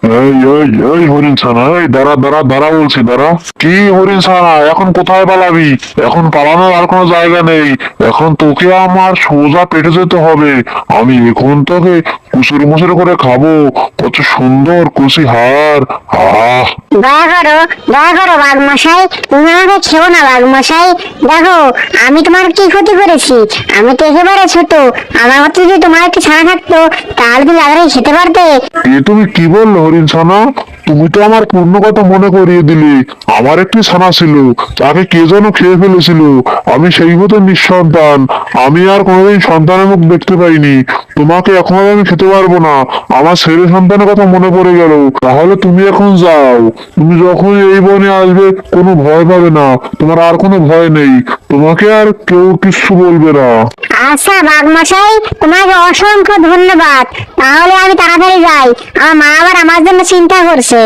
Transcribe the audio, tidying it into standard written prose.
এই এই এই হরিণ ছানা, এই দাঁড়া দাঁড়া দাঁড়া বলছি, দাঁড়া। কি হরিণ ছানা, এখন কোথায় পালাবি? এখন পালানোর আর কোনো জায়গা নেই। এখন তোকে আমার সোজা পেটে যেতে হবে। আমি এখন তোকে কুসুর মুসুর করে খাবো। কত সুন্দর কুচি হাড়। আহ দয়া করো বাঘ মশাই, তুমি আমাকে খেও না বাঘ মশাই। দেখো, আমি তোমার কি ক্ষতি করেছি? আমি তো একেবারে ছোট। আমার মতো যদি তোমার একটু ছানা থাকতো, তাহলে তুমি তাড়াতাড়ি খেতে পারতে। এ তুমি কি বললে হরিণ ছানা? তুমি তো আমার পূর্ণ কথা মনে করিয়ে দিলে। আমার একটি ছানা ছিল, তাকে কে যেন খেয়ে ফেলেছিল। আমি সেই মতো নিঃসন্তান। আমি আর কোনোদিন সন্তানের মুখ দেখতে পাইনি। তোমাকে এখন আর আমি খেতে পারবো না। আমার ছেলে সন্তানের কথা মনে পড়ে গেল। তাহলে তুমি এখন যাও। তুমি যখন এই বনে আসবে, কোনো ভয় পাবে না। তোমার আর কোনো ভয় নেই। তোমাকে আর কেউ কিছু বলবে না। আচ্ছা বাঘ মশাই, তোমাকে অসংখ্য ধন্যবাদ। তাহলে আমি তাড়াতাড়ি যাই, আমার মা আবার আমার জন্য চিন্তা করছে।